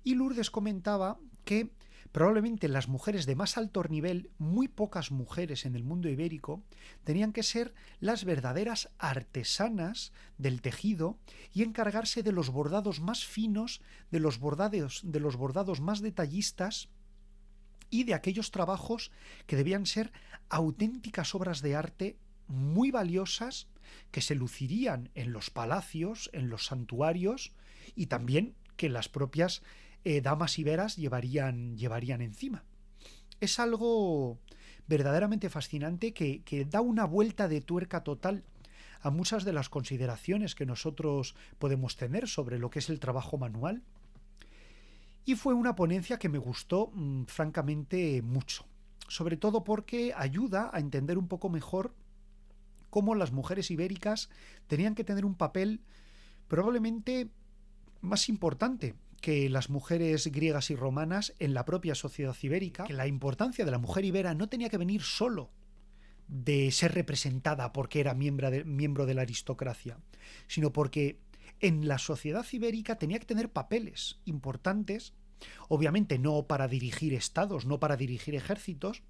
y Lourdes comentaba que probablemente las mujeres de más alto nivel, muy pocas mujeres en el mundo ibérico, tenían que ser las verdaderas artesanas del tejido y encargarse de los bordados más finos, de los bordados más detallistas y de aquellos trabajos que debían ser auténticas obras de arte muy valiosas que se lucirían en los palacios, en los santuarios y también que las propias damas iberas llevarían encima. Es algo verdaderamente fascinante que da una vuelta de tuerca total a muchas de las consideraciones que nosotros podemos tener sobre lo que es el trabajo manual. Y fue una ponencia que me gustó francamente mucho, sobre todo porque ayuda a entender un poco mejor cómo las mujeres ibéricas tenían que tener un papel probablemente más importante que las mujeres griegas y romanas en la propia sociedad ibérica, que la importancia de la mujer ibera no tenía que venir solo de ser representada porque era miembro de la aristocracia, sino porque en la sociedad ibérica tenía que tener papeles importantes, obviamente no para dirigir estados, no para dirigir ejércitos,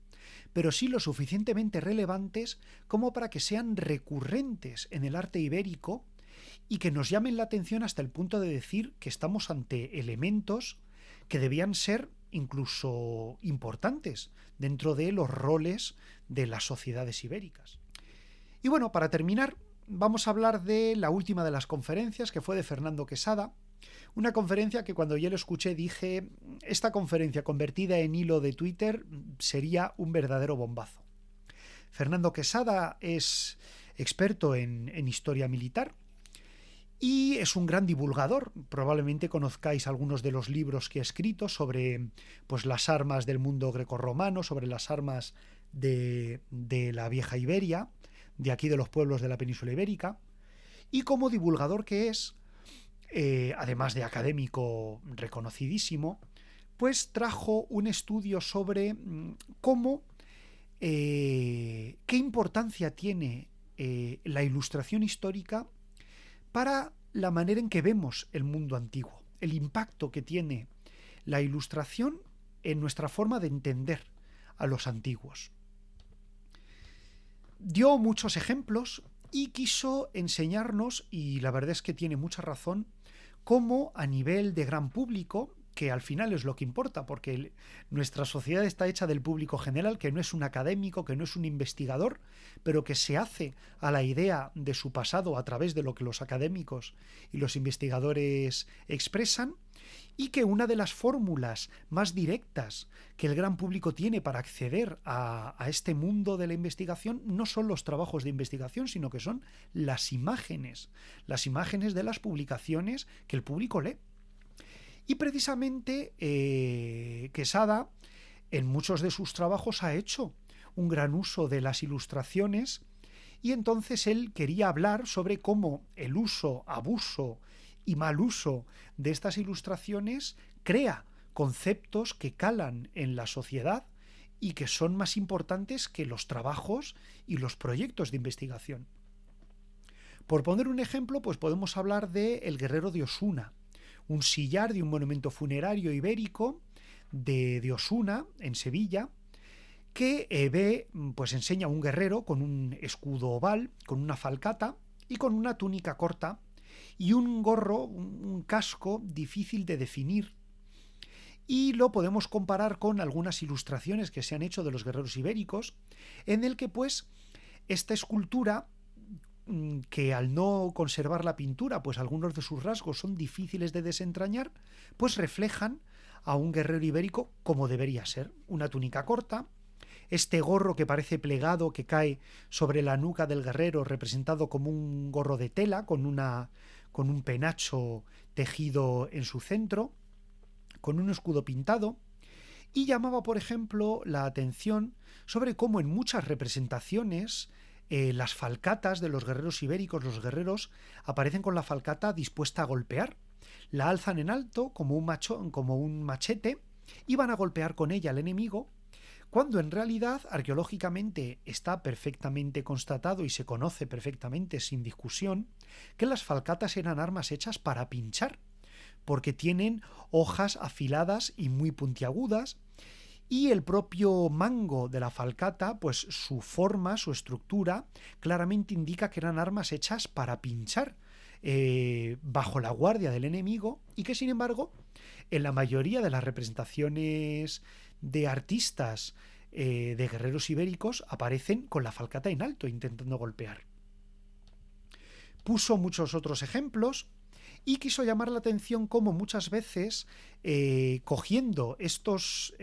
pero sí lo suficientemente relevantes como para que sean recurrentes en el arte ibérico y que nos llamen la atención hasta el punto de decir que estamos ante elementos que debían ser incluso importantes dentro de los roles de las sociedades ibéricas. Y bueno, para terminar, vamos a hablar de la última de las conferencias, que fue de Fernando Quesada, una conferencia que cuando yo lo escuché dije, esta conferencia convertida en hilo de Twitter sería un verdadero bombazo. Fernando Quesada es experto en historia militar y es un gran divulgador. Probablemente conozcáis algunos de los libros que ha escrito sobre, pues, las armas del mundo grecorromano, sobre las armas de la vieja Iberia, de aquí de los pueblos de la península ibérica, y como divulgador que es, además de académico reconocidísimo, pues trajo un estudio sobre cómo, qué importancia tiene la ilustración histórica para la manera en que vemos el mundo antiguo, el impacto que tiene la ilustración en nuestra forma de entender a los antiguos. Dio muchos ejemplos y quiso enseñarnos, y la verdad es que tiene mucha razón, cómo a nivel de gran público, que al final es lo que importa, porque nuestra sociedad está hecha del público general, que no es un académico, que no es un investigador, pero que se hace a la idea de su pasado a través de lo que los académicos y los investigadores expresan, y que una de las fórmulas más directas que el gran público tiene para acceder a este mundo de la investigación no son los trabajos de investigación, sino que son las imágenes de las publicaciones que el público lee. Y precisamente Quesada en muchos de sus trabajos ha hecho un gran uso de las ilustraciones, y entonces él quería hablar sobre cómo el uso, abuso y mal uso de estas ilustraciones crea conceptos que calan en la sociedad y que son más importantes que los trabajos y los proyectos de investigación. Por poner un ejemplo, pues podemos hablar de El Guerrero de Osuna, un sillar de un monumento funerario ibérico de Osuna, en Sevilla, que pues enseña a un guerrero con un escudo oval, con una falcata y con una túnica corta y un gorro, un casco difícil de definir. Y lo podemos comparar con algunas ilustraciones que se han hecho de los guerreros ibéricos, en el que pues esta escultura, que al no conservar la pintura, pues algunos de sus rasgos son difíciles de desentrañar, pues reflejan a un guerrero ibérico como debería ser: una túnica corta, este gorro que parece plegado, que cae sobre la nuca del guerrero, representado como un gorro de tela con un penacho tejido en su centro, con un escudo pintado. Y llamaba, por ejemplo, la atención sobre cómo en muchas representaciones las falcatas de los guerreros ibéricos, los guerreros aparecen con la falcata dispuesta a golpear. La alzan en alto como un machete y van a golpear con ella al enemigo, cuando en realidad arqueológicamente está perfectamente constatado y se conoce perfectamente sin discusión que las falcatas eran armas hechas para pinchar, porque tienen hojas afiladas y muy puntiagudas, y el propio mango de la falcata, pues su forma, su estructura, claramente indica que eran armas hechas para pinchar bajo la guardia del enemigo, y que sin embargo en la mayoría de las representaciones de artistas de guerreros ibéricos aparecen con la falcata en alto intentando golpear. Puso muchos otros ejemplos y quiso llamar la atención cómo muchas veces, cogiendo estos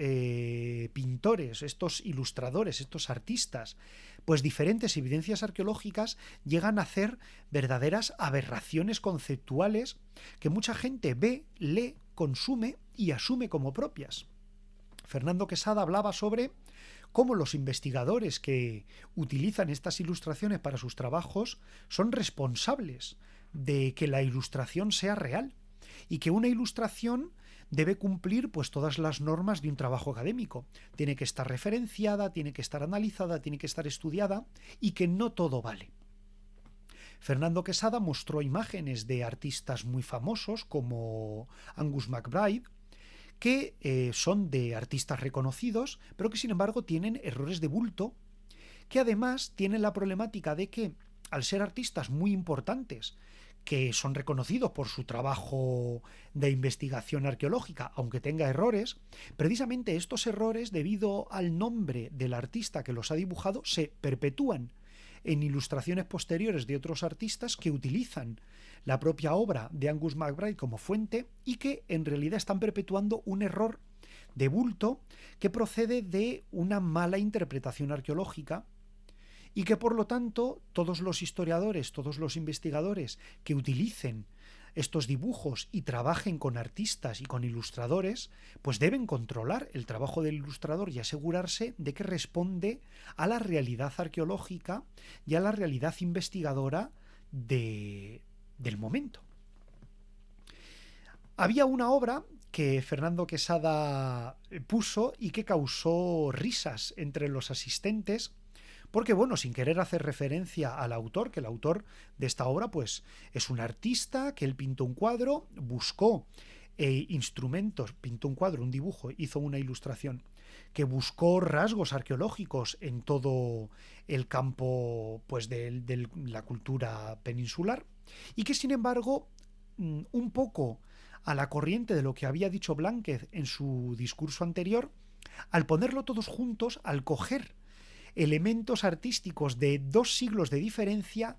pintores, estos ilustradores, estos artistas, pues diferentes evidencias arqueológicas llegan a hacer verdaderas aberraciones conceptuales que mucha gente ve, lee, consume y asume como propias. Fernando Quesada hablaba sobre cómo los investigadores que utilizan estas ilustraciones para sus trabajos son responsables de que la ilustración sea real, y que una ilustración debe cumplir pues todas las normas de un trabajo académico. Tiene que estar referenciada, tiene que estar analizada, tiene que estar estudiada, y que no todo vale. Fernando Quesada mostró imágenes de artistas muy famosos como Angus MacBride, que son de artistas reconocidos, pero que sin embargo tienen errores de bulto, que además tienen la problemática de que, al ser artistas muy importantes, que son reconocidos por su trabajo de investigación arqueológica, aunque tenga errores, precisamente estos errores, debido al nombre del artista que los ha dibujado, se perpetúan en ilustraciones posteriores de otros artistas que utilizan la propia obra de Angus MacBride como fuente, y que en realidad están perpetuando un error de bulto que procede de una mala interpretación arqueológica, y que por lo tanto todos los historiadores, todos los investigadores que utilicen estos dibujos y trabajen con artistas y con ilustradores, pues deben controlar el trabajo del ilustrador y asegurarse de que responde a la realidad arqueológica y a la realidad investigadora del momento. Había una obra que Fernando Quesada puso y que causó risas entre los asistentes, porque, bueno, sin querer hacer referencia al autor, que el autor de esta obra pues es un artista, que él pintó un cuadro, buscó instrumentos, pintó un cuadro, un dibujo, hizo una ilustración, que buscó rasgos arqueológicos en todo el campo pues de la cultura peninsular, y que sin embargo, un poco a la corriente de lo que había dicho Blánquez en su discurso anterior, al ponerlo todos juntos, al coger elementos artísticos de 2 siglos de diferencia,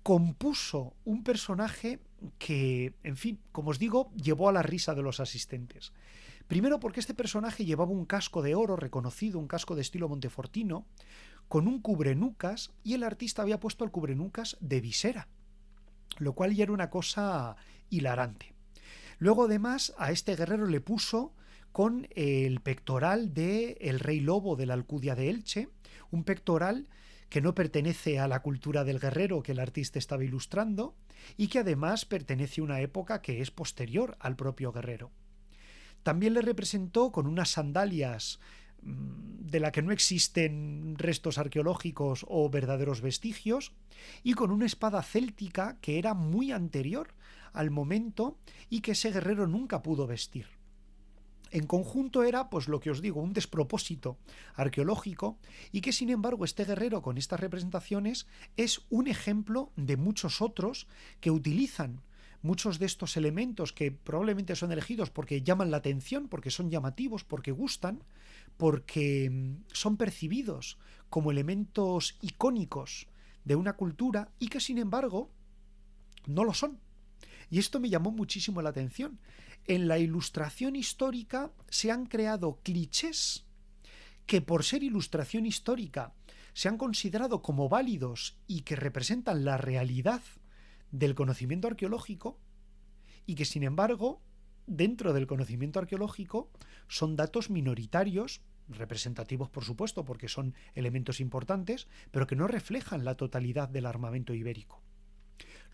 compuso un personaje que, en fin, como os digo, llevó a la risa de los asistentes. Primero porque este personaje llevaba un casco de oro reconocido, un casco de estilo montefortino, con un cubrenucas, y el artista había puesto el cubrenucas de visera, lo cual ya era una cosa hilarante. Luego, además, a este guerrero le puso con el pectoral del rey lobo de la Alcudia de Elche, Un pectoral que no pertenece a la cultura del guerrero que el artista estaba ilustrando y que además pertenece a una época que es posterior al propio guerrero. También le representó con unas sandalias de la que no existen restos arqueológicos o verdaderos vestigios, y con una espada céltica que era muy anterior al momento y que ese guerrero nunca pudo vestir. En conjunto era, pues lo que os digo, un despropósito arqueológico, y que sin embargo este guerrero con estas representaciones es un ejemplo de muchos otros que utilizan muchos de estos elementos que probablemente son elegidos porque llaman la atención, porque son llamativos, porque gustan, porque son percibidos como elementos icónicos de una cultura y que sin embargo no lo son. Y esto me llamó muchísimo la atención. En la ilustración histórica se han creado clichés que por ser ilustración histórica se han considerado como válidos y que representan la realidad del conocimiento arqueológico, y que sin embargo dentro del conocimiento arqueológico son datos minoritarios, representativos por supuesto porque son elementos importantes, pero que no reflejan la totalidad del armamento ibérico.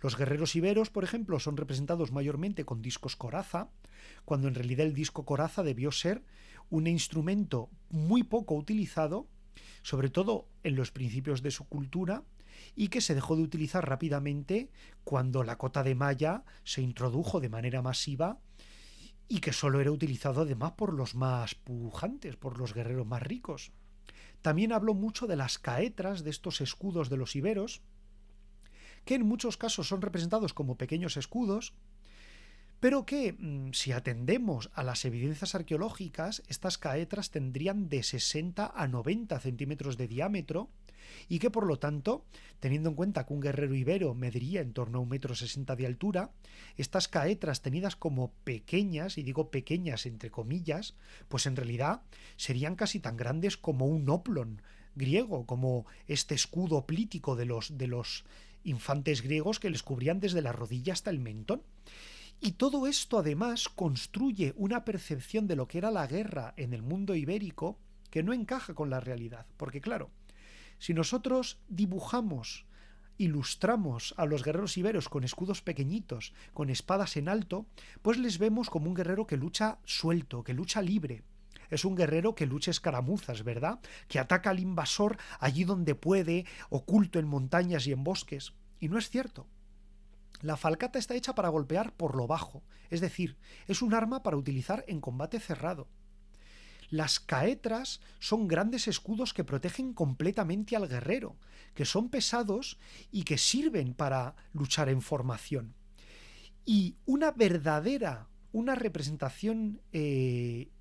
Los guerreros iberos, por ejemplo, son representados mayormente con discos coraza, cuando en realidad el disco coraza debió ser un instrumento muy poco utilizado, sobre todo en los principios de su cultura, y que se dejó de utilizar rápidamente cuando la cota de malla se introdujo de manera masiva y que solo era utilizado además por los más pujantes, por los guerreros más ricos. También habló mucho de las caetras, de estos escudos de los iberos, que en muchos casos son representados como pequeños escudos, pero que, si atendemos a las evidencias arqueológicas, estas caetras tendrían de 60 a 90 centímetros de diámetro y que, por lo tanto, teniendo en cuenta que un guerrero ibero mediría en torno a 1,60 m de altura, estas caetras tenidas como pequeñas, y digo pequeñas entre comillas, pues en realidad serían casi tan grandes como un oplon griego, como este escudo plítico de los infantes griegos que les cubrían desde la rodilla hasta el mentón. Y todo esto además construye una percepción de lo que era la guerra en el mundo ibérico que no encaja con la realidad. Porque claro, si nosotros dibujamos, ilustramos a los guerreros iberos con escudos pequeñitos, con espadas en alto, pues les vemos como un guerrero que lucha suelto, que lucha libre. Es un guerrero que lucha escaramuzas, ¿verdad? Que ataca al invasor allí donde puede, oculto en montañas y en bosques. Y no es cierto. La falcata está hecha para golpear por lo bajo, es decir, es un arma para utilizar en combate cerrado. Las caetras son grandes escudos que protegen completamente al guerrero, que son pesados y que sirven para luchar en formación. Y una representación,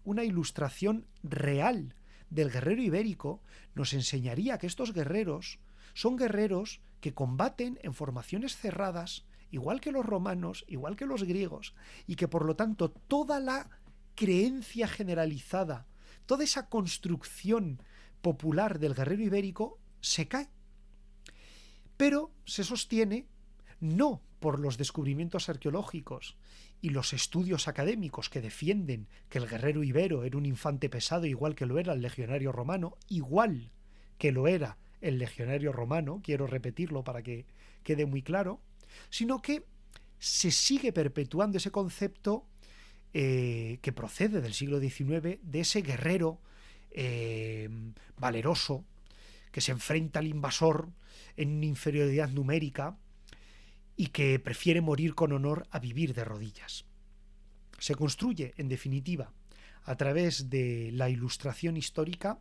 una ilustración real del guerrero ibérico nos enseñaría que estos guerreros son guerreros que combaten en formaciones cerradas, igual que los romanos, igual que los griegos, y que por lo tanto toda la creencia generalizada, toda esa construcción popular del guerrero ibérico se cae. Pero se sostiene no por los descubrimientos arqueológicos y los estudios académicos que defienden que el guerrero ibero era un infante pesado igual que lo era el legionario romano, igual que lo era el legionario romano, quiero repetirlo para que quede muy claro, sino que se sigue perpetuando ese concepto que procede del siglo XIX, de ese guerrero valeroso que se enfrenta al invasor en inferioridad numérica y que prefiere morir con honor a vivir de rodillas. Se construye, en definitiva, a través de la ilustración histórica,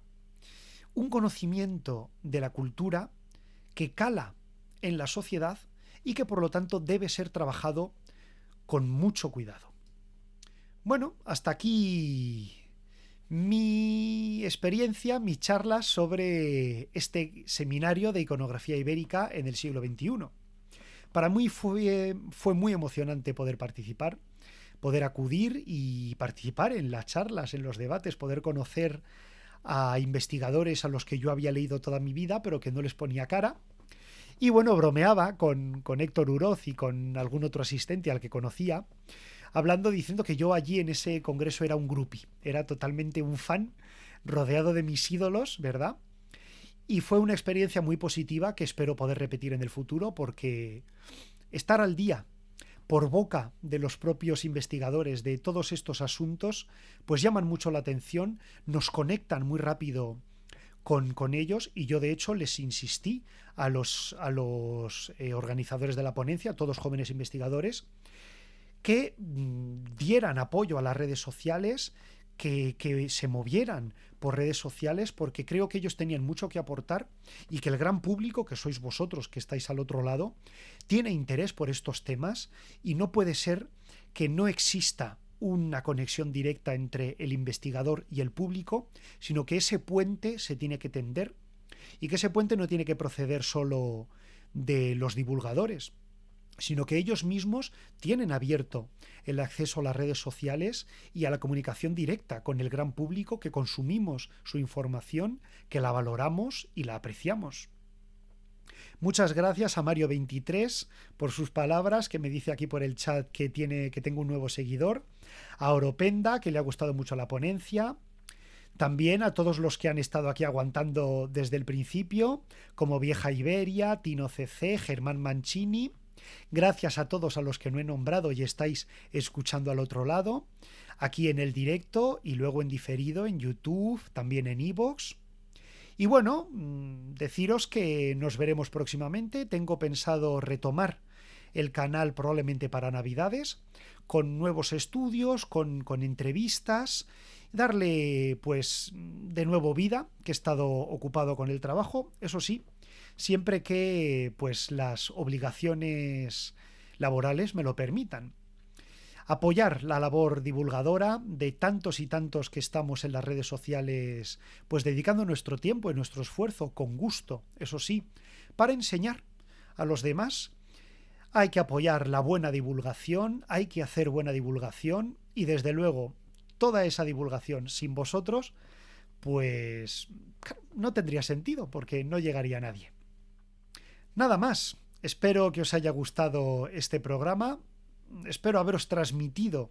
un conocimiento de la cultura que cala en la sociedad y que por lo tanto debe ser trabajado con mucho cuidado. Bueno, hasta aquí mi experiencia, mis charlas sobre este seminario de iconografía ibérica en el siglo XXI. Para mí fue muy emocionante poder participar, poder acudir y participar en las charlas, en los debates, poder conocer a investigadores a los que yo había leído toda mi vida, pero que no les ponía cara. Y bueno, bromeaba con Héctor Uroz y con algún otro asistente al que conocía, hablando, diciendo que yo allí en ese congreso era un groupie, era totalmente un fan, rodeado de mis ídolos, ¿verdad? Y fue una experiencia muy positiva que espero poder repetir en el futuro, porque estar al día por boca de los propios investigadores de todos estos asuntos, pues llaman mucho la atención, nos conectan muy rápido con ellos, y yo de hecho les insistí a los organizadores de la ponencia, todos jóvenes investigadores, que dieran apoyo a las redes sociales, que se movieran por redes sociales, porque creo que ellos tenían mucho que aportar y que el gran público, que sois vosotros que estáis al otro lado, tiene interés por estos temas, y no puede ser que no exista una conexión directa entre el investigador y el público, sino que ese puente se tiene que tender, y que ese puente no tiene que proceder solo de los divulgadores, sino que ellos mismos tienen abierto el acceso a las redes sociales y a la comunicación directa con el gran público, que consumimos su información, que la valoramos y la apreciamos. Muchas gracias a Mario23 por sus palabras, que me dice aquí por el chat que tengo un nuevo seguidor. A Oropenda, que le ha gustado mucho la ponencia. También a todos los que han estado aquí aguantando desde el principio, como Vieja Iberia, Tino CC, Germán Mancini. Gracias a todos a los que no he nombrado y estáis escuchando al otro lado, aquí en el directo y luego en diferido en YouTube, también en iVoox. Y bueno, deciros que nos veremos próximamente. Tengo pensado retomar el canal probablemente para Navidades, con nuevos estudios, con entrevistas, darle pues de nuevo vida, que he estado ocupado con el trabajo, eso sí, siempre que pues las obligaciones laborales me lo permitan. Apoyar la labor divulgadora de tantos y tantos que estamos en las redes sociales, pues dedicando nuestro tiempo y nuestro esfuerzo con gusto, eso sí, para enseñar a los demás. Hay que apoyar la buena divulgación, hay que hacer buena divulgación, y desde luego toda esa divulgación sin vosotros pues no tendría sentido, porque no llegaría a nadie. Nada más, espero que os haya gustado este programa, espero haberos transmitido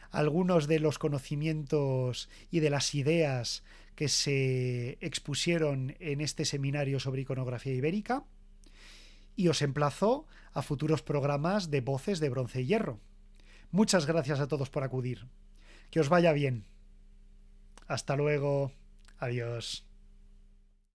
algunos de los conocimientos y de las ideas que se expusieron en este seminario sobre iconografía ibérica, y os emplazo a futuros programas de Voces de Bronce y Hierro. Muchas gracias a todos por acudir. Que os vaya bien. Hasta luego. Adiós.